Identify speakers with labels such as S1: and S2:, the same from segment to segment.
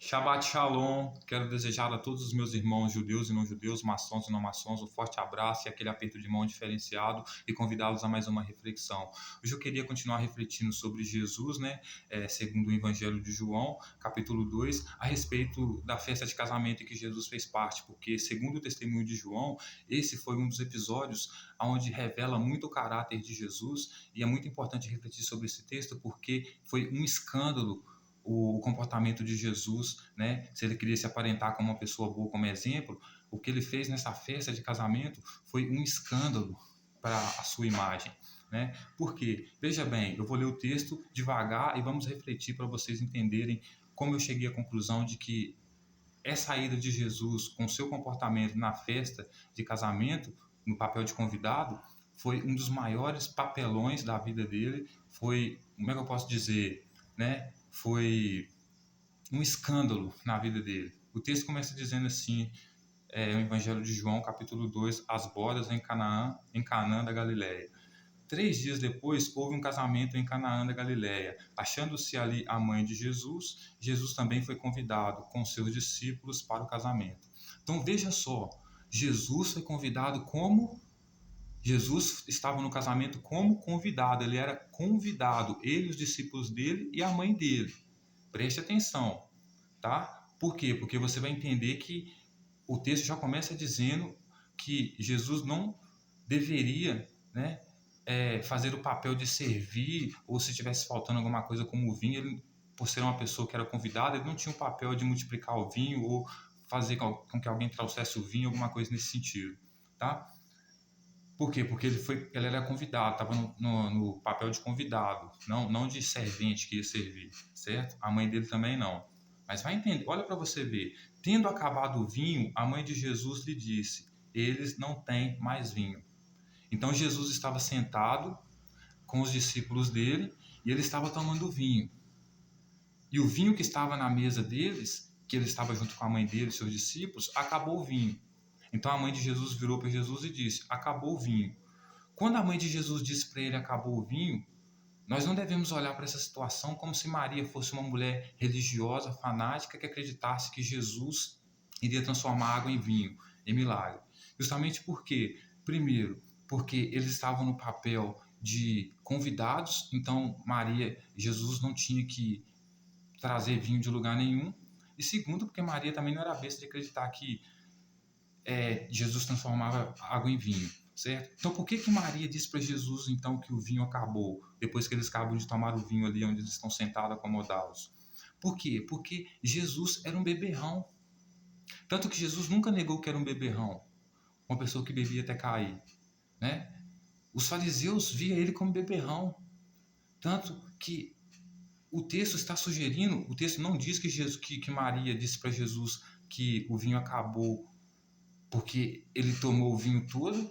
S1: Shabbat Shalom, quero desejar a todos os meus irmãos judeus e não judeus, maçons e não maçons, um forte abraço e aquele aperto de mão diferenciado e convidá-los a mais uma reflexão. Hoje eu queria continuar refletindo sobre Jesus, segundo o Evangelho de João, capítulo 2, a respeito da festa de casamento em que Jesus fez parte, porque segundo o testemunho de João, esse foi um dos episódios onde revela muito o caráter de Jesus e é muito importante refletir sobre esse texto porque foi um escândalo o comportamento de Jesus, Se ele queria se aparentar como uma pessoa boa, como exemplo, o que ele fez nessa festa de casamento foi um escândalo para a sua imagem, Por quê? Veja bem, eu vou ler o texto devagar e vamos refletir para vocês entenderem como eu cheguei à conclusão de que essa ida de Jesus com seu comportamento na festa de casamento, no papel de convidado, foi um dos maiores papelões da vida dele, foi, como é que eu posso dizer, foi um escândalo na vida dele. O texto começa dizendo assim, o Evangelho de João, capítulo 2, as bodas em Canaã da Galileia. 3 dias depois, houve um casamento em Canaã da Galileia. Achando-se ali a mãe de Jesus, Jesus também foi convidado com seus discípulos para o casamento. Então veja só, Jesus estava no casamento como convidado, ele era convidado, ele, os discípulos dele e a mãe dele. Preste atenção, tá? Por quê? Porque você vai entender que o texto já começa dizendo que Jesus não deveria, fazer o papel de servir, ou se tivesse faltando alguma coisa como o vinho, ele, por ser uma pessoa que era convidada, ele não tinha o papel de multiplicar o vinho ou fazer com que alguém trouxesse o vinho, alguma coisa nesse sentido, tá? Por quê? Porque ele era convidado, estava no papel de convidado, não de servente que ia servir, certo? A mãe dele também não. Mas vai entender, olha para você ver. Tendo acabado o vinho, a mãe de Jesus lhe disse: eles não têm mais vinho. Então Jesus estava sentado com os discípulos dele e ele estava tomando vinho. E o vinho que estava na mesa deles, que ele estava junto com a mãe dele e seus discípulos, acabou o vinho. Então a mãe de Jesus virou para Jesus e disse: acabou o vinho. Quando a mãe de Jesus disse para ele: acabou o vinho, nós não devemos olhar para essa situação como se Maria fosse uma mulher religiosa, fanática, que acreditasse que Jesus iria transformar água em vinho, em milagre. Justamente porque, primeiro, porque eles estavam no papel de convidados, então Jesus não tinha que trazer vinho de lugar nenhum. E segundo, porque Maria também não era besta de acreditar que Jesus transformava água em vinho, certo? Então por que Maria disse para Jesus então que o vinho acabou, depois que eles acabam de tomar o vinho ali onde eles estão sentados acomodados? Por quê? Porque Jesus era um beberrão. Tanto que Jesus nunca negou que era um beberrão, uma pessoa que bebia até cair, Os fariseus viam ele como beberrão. Tanto que o texto está sugerindo, o texto não diz que Maria disse para Jesus que o vinho acabou porque ele tomou o vinho todo,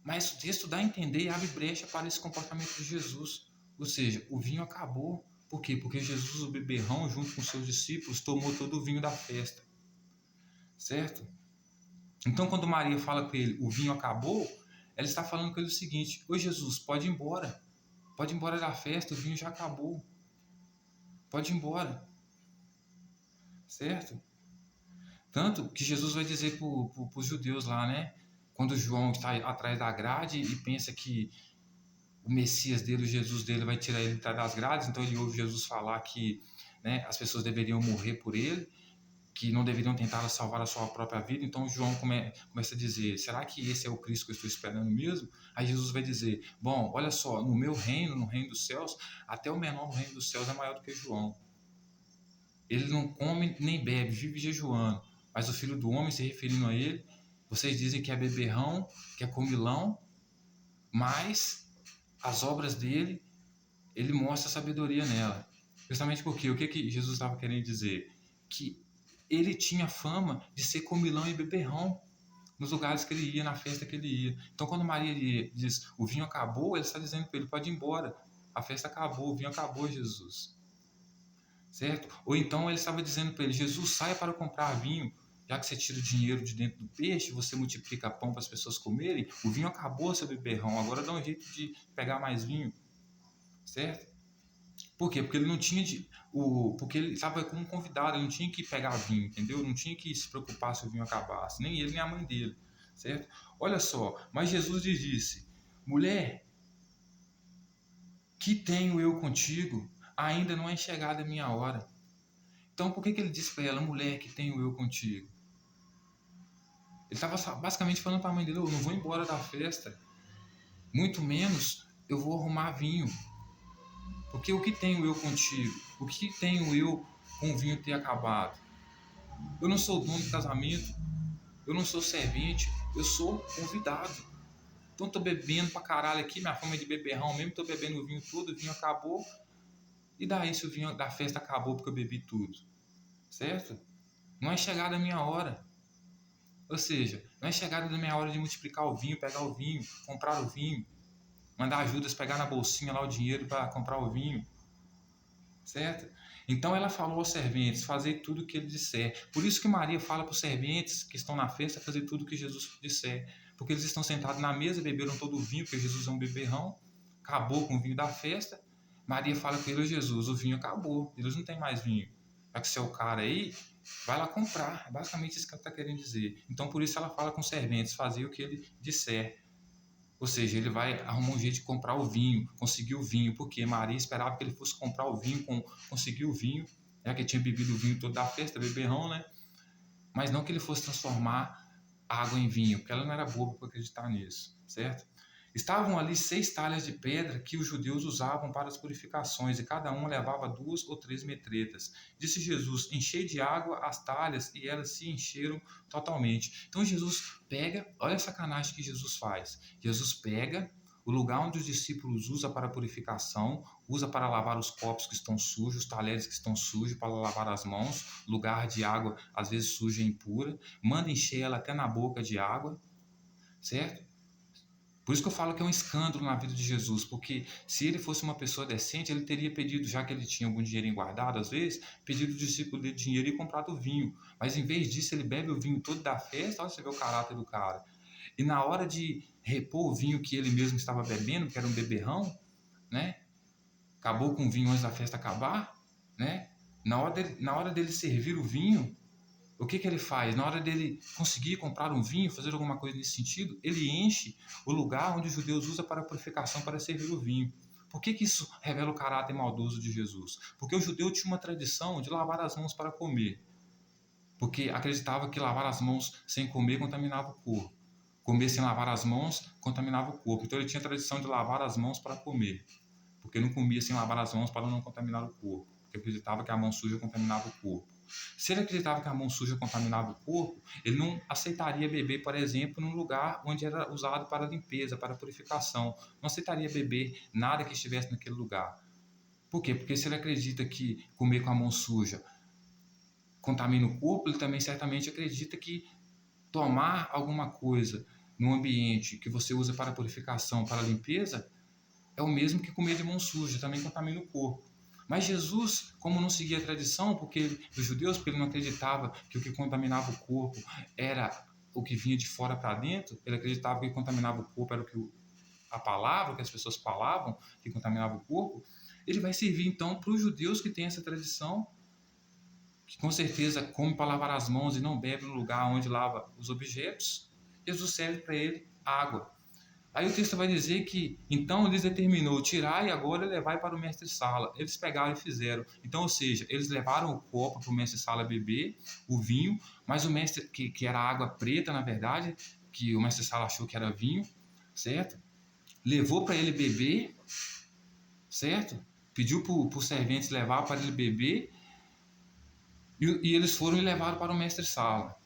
S1: mas o texto dá a entender e abre brecha para esse comportamento de Jesus. Ou seja, o vinho acabou. Por quê? Porque Jesus, o beberrão, junto com seus discípulos, tomou todo o vinho da festa. Certo? Então, quando Maria fala com ele, o vinho acabou, ela está falando com ele o seguinte: ô Jesus, pode ir embora. Pode ir embora da festa, o vinho já acabou. Pode ir embora. Certo? Tanto que Jesus vai dizer para os judeus lá, quando João está atrás da grade e pensa que o Messias dele, o Jesus dele, vai tirar ele das grades, então ele ouve Jesus falar que as pessoas deveriam morrer por ele, que não deveriam tentar salvar a sua própria vida. Então João começa a dizer: será que esse é o Cristo que eu estou esperando mesmo? Aí Jesus vai dizer: bom, olha só, no meu reino, no reino dos céus, até o menor no reino dos céus é maior do que João. Ele não come nem bebe, vive jejuando. Mas o Filho do Homem, se referindo a ele, vocês dizem que é beberrão, que é comilão, mas as obras dele, ele mostra sabedoria nela. Justamente porque o que Jesus estava querendo dizer? Que ele tinha fama de ser comilão e beberrão nos lugares que ele ia, na festa que ele ia. Então quando Maria diz: o vinho acabou, ele está dizendo para ele: pode ir embora, a festa acabou, o vinho acabou, Jesus. Certo? Ou então ele estava dizendo para ele: Jesus, saia para comprar vinho, já que você tira o dinheiro de dentro do peixe, você multiplica pão para as pessoas comerem, o vinho acabou, seu beberrão, agora dá um jeito de pegar mais vinho. Certo? Por quê? Porque ele não tinha porque ele estava como convidado, ele não tinha que pegar vinho, entendeu? Não tinha que se preocupar se o vinho acabasse, nem ele nem a mãe dele, certo? Olha só, mas Jesus lhe disse: mulher, que tenho eu contigo? Ainda não é chegada a minha hora. Então, por que ele disse para ela: mulher, que tenho eu contigo? Ele estava basicamente falando para a mãe dele: eu não vou embora da festa, muito menos eu vou arrumar vinho. Porque o que tenho eu contigo? O que tenho eu com o vinho ter acabado? Eu não sou dono do casamento, eu não sou servente, eu sou convidado. Então tô bebendo pra caralho aqui, minha fama é de beberrão mesmo, tô bebendo o vinho todo, o vinho acabou. E daí se o vinho da festa acabou porque eu bebi tudo? Certo? Não é chegada a minha hora. Ou seja, não é chegada da minha hora de multiplicar o vinho, pegar o vinho, comprar o vinho, mandar Judas pegar na bolsinha lá o dinheiro para comprar o vinho. Certo? Então ela falou aos serventes: fazer tudo o que ele disser. Por isso que Maria fala para os serventes que estão na festa fazer tudo o que Jesus disser. Porque eles estão sentados na mesa, beberam todo o vinho, porque Jesus é um beberrão, acabou com o vinho da festa. Maria fala para ele: Jesus, o vinho acabou, eles não tem mais vinho. Já que você é o cara aí, vai lá comprar. É basicamente isso que ela está querendo dizer. Então por isso ela fala com os serventes: fazer o que ele disser. Ou seja, ele vai arrumar um jeito de comprar o vinho, conseguir o vinho, porque Maria esperava que ele fosse comprar o vinho, conseguir o vinho, já que ele tinha bebido o vinho todo da festa, beberrão, né? Mas não que ele fosse transformar água em vinho, porque ela não era boba para acreditar nisso, certo? Estavam ali 6 talhas de pedra que os judeus usavam para as purificações, e cada uma levava 2 ou 3 metretas. Disse Jesus: enchei de água as talhas, e elas se encheram totalmente. Então Jesus pega, olha a sacanagem que Jesus faz. Jesus pega o lugar onde os discípulos usam para purificação, usa para lavar os copos que estão sujos, os talheres que estão sujos, para lavar as mãos, lugar de água às vezes suja e impura, manda encher ela até na boca de água, certo? Por isso que eu falo que é um escândalo na vida de Jesus, porque se ele fosse uma pessoa decente, ele teria pedido, já que ele tinha algum dinheiro guardado, às vezes, pedido ao discípulo dele dinheiro e comprado vinho. Mas em vez disso, ele bebe o vinho todo da festa, olha você vê o caráter do cara. E na hora de repor o vinho que ele mesmo estava bebendo, que era um beberrão, né? Acabou com o vinho antes da festa acabar, né? Na hora dele servir o vinho, o que ele faz? Na hora dele conseguir comprar um vinho, fazer alguma coisa nesse sentido, ele enche o lugar onde os judeus usam para a purificação, para servir o vinho. Por que isso revela o caráter maldoso de Jesus? Porque o judeu tinha uma tradição de lavar as mãos para comer. Porque acreditava que lavar as mãos sem comer contaminava o corpo. Comer sem lavar as mãos contaminava o corpo. Então ele tinha a tradição de lavar as mãos para comer. Porque não comia sem lavar as mãos para não contaminar o corpo. Porque acreditava que a mão suja contaminava o corpo. Se ele acreditava que a mão suja contaminava o corpo, ele não aceitaria beber, por exemplo, num lugar onde era usado para limpeza, para purificação. Não aceitaria beber nada que estivesse naquele lugar. Por quê? Porque se ele acredita que comer com a mão suja contamina o corpo, ele também certamente acredita que tomar alguma coisa num ambiente que você usa para purificação, para limpeza, é o mesmo que comer de mão suja, também contamina o corpo. Mas Jesus, como não seguia a tradição dos judeus, porque ele não acreditava que o que contaminava o corpo era o que vinha de fora para dentro, ele acreditava que o que contaminava o corpo era a palavra, que as pessoas falavam, que contaminava o corpo. Ele vai servir então para os judeus que têm essa tradição, que com certeza come para lavar as mãos e não bebe no lugar onde lava os objetos. Jesus serve para ele água. Aí o texto vai dizer que, então eles determinou tirar e agora levai para o mestre-sala. Eles pegaram e fizeram. Então, ou seja, eles levaram o copo para o mestre-sala beber, o vinho, mas o mestre, que era água preta, na verdade, que o mestre-sala achou que era vinho, certo? Levou para ele beber, certo? Pediu para os serventes levar para ele beber, e eles foram e levaram para o mestre-sala,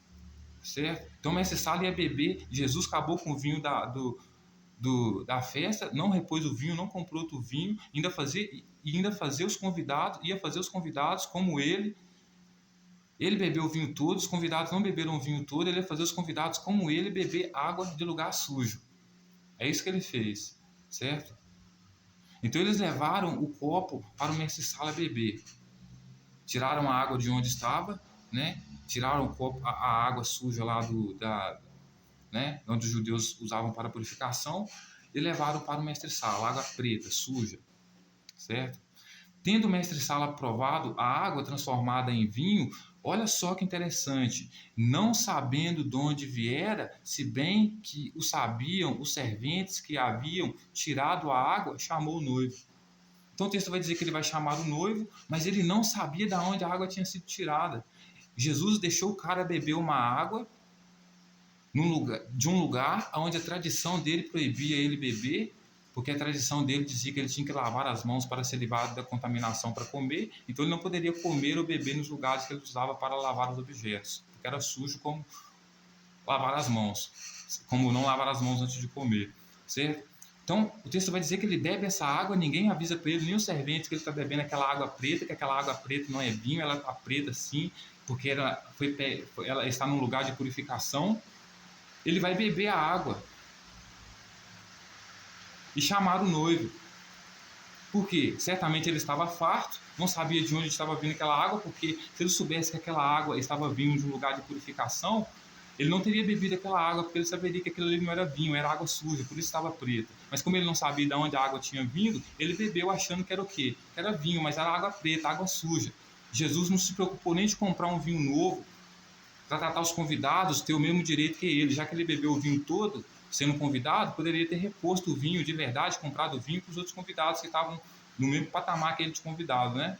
S1: certo? Então o mestre-sala ia beber, Jesus acabou com o vinho da festa, não repôs o vinho, não comprou outro vinho, ainda fazer os convidados, ia fazer os convidados como ele bebeu o vinho todo, os convidados não beberam o vinho todo, ele ia fazer os convidados como ele beber água de lugar sujo. É isso que ele fez, certo? Então eles levaram o copo para o mestre-sala beber. Tiraram a água de onde estava, né? Tiraram o copo, a água suja lá né? Onde os judeus usavam para purificação, e levaram para o mestre-sala, água preta, suja, certo? Tendo o mestre-sala provado a água transformada em vinho, olha só que interessante, não sabendo de onde viera, se bem que o sabiam os serventes que haviam tirado a água, chamou o noivo. Então o texto vai dizer que ele vai chamar o noivo, mas ele não sabia de onde a água tinha sido tirada. Jesus deixou o cara beber uma água de um lugar onde a tradição dele proibia ele beber, porque a tradição dele dizia que ele tinha que lavar as mãos para ser livre da contaminação para comer, então ele não poderia comer ou beber nos lugares que ele usava para lavar os objetos, porque era sujo como lavar as mãos, como não lavar as mãos antes de comer, certo? Então, o texto vai dizer que ele bebe essa água, ninguém avisa para ele, nem os serventes, que ele está bebendo aquela água preta, que aquela água preta não é vinho, ela está preta sim, porque ela está num lugar de purificação. Ele vai beber a água e chamar o noivo. Por quê? Certamente ele estava farto, não sabia de onde estava vindo aquela água, porque se ele soubesse que aquela água estava vindo de um lugar de purificação, ele não teria bebido aquela água, porque ele saberia que aquilo ali não era vinho, era água suja, por isso estava preta. Mas como ele não sabia de onde a água tinha vindo, ele bebeu achando que era o quê? Que era vinho, mas era água preta, água suja. Jesus não se preocupou nem de comprar um vinho novo para tratar os convidados, ter o mesmo direito que ele, já que ele bebeu o vinho todo, sendo convidado, poderia ter reposto o vinho de verdade, comprado o vinho para os outros convidados que estavam no mesmo patamar que ele de convidado, né?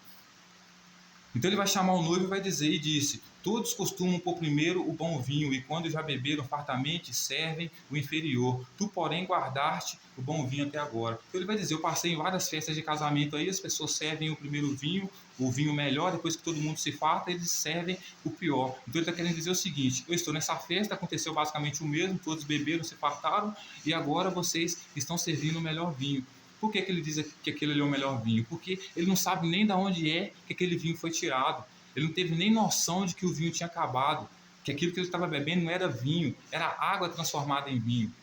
S1: Então ele vai chamar o noivo e vai dizer, e disse, todos costumam pôr primeiro o bom vinho, e quando já beberam fartamente, servem o inferior. Tu, porém, guardaste o bom vinho até agora. Então ele vai dizer, eu passei em várias festas de casamento aí, as pessoas servem o primeiro vinho, o vinho melhor, depois que todo mundo se farta, eles servem o pior. Então ele está querendo dizer o seguinte, eu estou nessa festa, aconteceu basicamente o mesmo, todos beberam, se fartaram, e agora vocês estão servindo o melhor vinho. Por que ele diz que aquele é o melhor vinho? Porque ele não sabe nem de onde é que aquele vinho foi tirado. Ele não teve nem noção de que o vinho tinha acabado, que aquilo que ele estava bebendo não era vinho, era água transformada em vinho.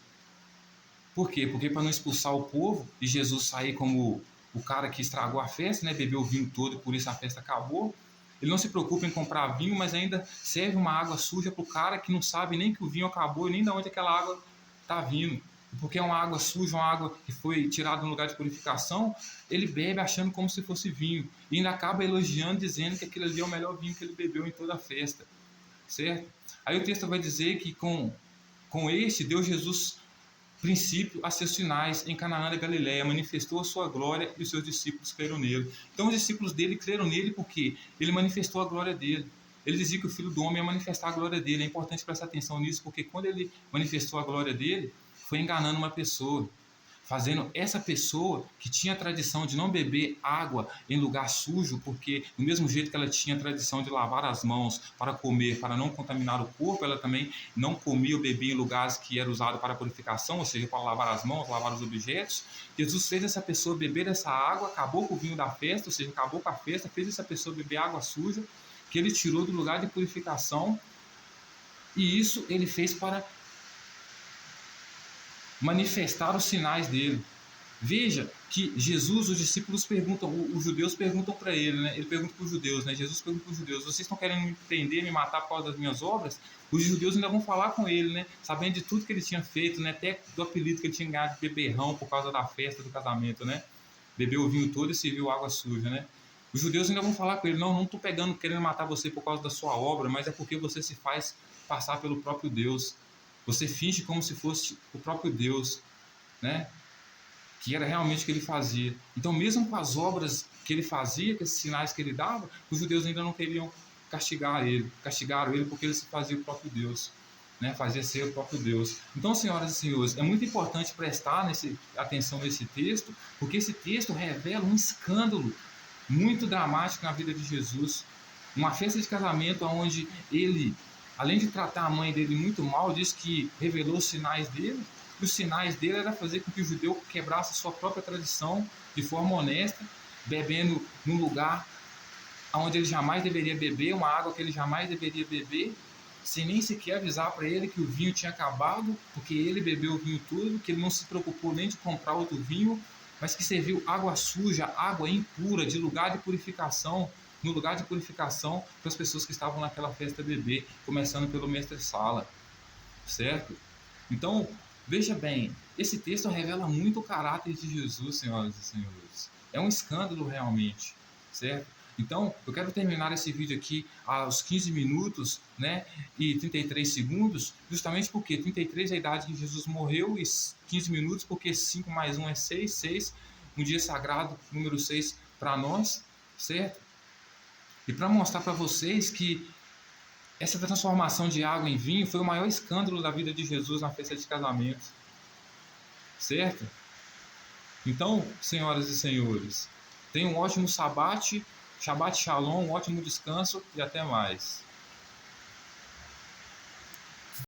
S1: Por quê? Porque para não expulsar o povo e Jesus sair como o cara que estragou a festa, né? Bebeu o vinho todo e por isso a festa acabou. Ele não se preocupa em comprar vinho, mas ainda serve uma água suja para o cara que não sabe nem que o vinho acabou e nem de onde aquela água está vindo. Porque é uma água suja, uma água que foi tirada no lugar de purificação, ele bebe achando como se fosse vinho. E ainda acaba elogiando, dizendo que aquilo ali é o melhor vinho que ele bebeu em toda a festa. Certo? Aí o texto vai dizer que com este deu Jesus princípio a seus sinais em Canaã da Galiléia, manifestou a sua glória e os seus discípulos creram nele. Então os discípulos dele creram nele porque ele manifestou a glória dele. Ele dizia que o Filho do Homem ia manifestar a glória dele. É importante prestar atenção nisso, porque quando ele manifestou a glória dele, foi enganando uma pessoa, fazendo essa pessoa que tinha a tradição de não beber água em lugar sujo, porque do mesmo jeito que ela tinha a tradição de lavar as mãos para comer, para não contaminar o corpo, ela também não comia ou bebia em lugares que era usado para purificação, ou seja, para lavar as mãos, lavar os objetos. Jesus fez essa pessoa beber essa água, acabou com o vinho da festa, ou seja, acabou com a festa, fez essa pessoa beber água suja, que ele tirou do lugar de purificação, e isso ele fez para manifestar os sinais dele. Veja que Jesus, os discípulos perguntam, os judeus perguntam para ele, né? Ele pergunta para os judeus, né? Jesus pergunta para os judeus, vocês estão querendo me prender, me matar por causa das minhas obras? Os judeus ainda vão falar com ele, né? Sabendo de tudo que ele tinha feito, né? Até do apelido que ele tinha ganhado de beberrão por causa da festa do casamento, né? Bebeu o vinho todo e serviu água suja, né? Os judeus ainda vão falar com ele, não estou querendo matar você por causa da sua obra, mas é porque você se faz passar pelo próprio Deus. Você finge como se fosse o próprio Deus, né? Que era realmente o que ele fazia. Então, mesmo com as obras que ele fazia, com esses sinais que ele dava, os judeus ainda não queriam castigar ele. Castigaram ele porque ele se fazia o próprio Deus, né? Fazia ser o próprio Deus. Então, senhoras e senhores, é muito importante prestar atenção nesse texto, porque esse texto revela um escândalo muito dramático na vida de Jesus. Uma festa de casamento onde ele, além de tratar a mãe dele muito mal, diz que revelou os sinais dele. E os sinais dele era fazer com que o judeu quebrasse a sua própria tradição de forma honesta, bebendo num lugar onde ele jamais deveria beber, uma água que ele jamais deveria beber, sem nem sequer avisar para ele que o vinho tinha acabado, porque ele bebeu o vinho todo, que ele não se preocupou nem de comprar outro vinho, mas que serviu água suja, água impura, de lugar de purificação, no lugar de purificação para as pessoas que estavam naquela festa beber, começando pelo mestre-sala, certo? Então, veja bem, esse texto revela muito o caráter de Jesus, senhoras e senhores. É um escândalo realmente. certo? Então, eu quero terminar esse vídeo aqui aos 15 minutos, né, e 33 segundos, justamente porque 33 é a idade que Jesus morreu e 15 minutos, porque 5 mais 1 é 6, 6, um dia sagrado, número 6 para nós, certo? E para mostrar para vocês que essa transformação de água em vinho foi o maior escândalo da vida de Jesus na festa de casamento, certo? Então, senhoras e senhores, tenham um ótimo sabate, Shabbat Shalom, um ótimo descanso e até mais.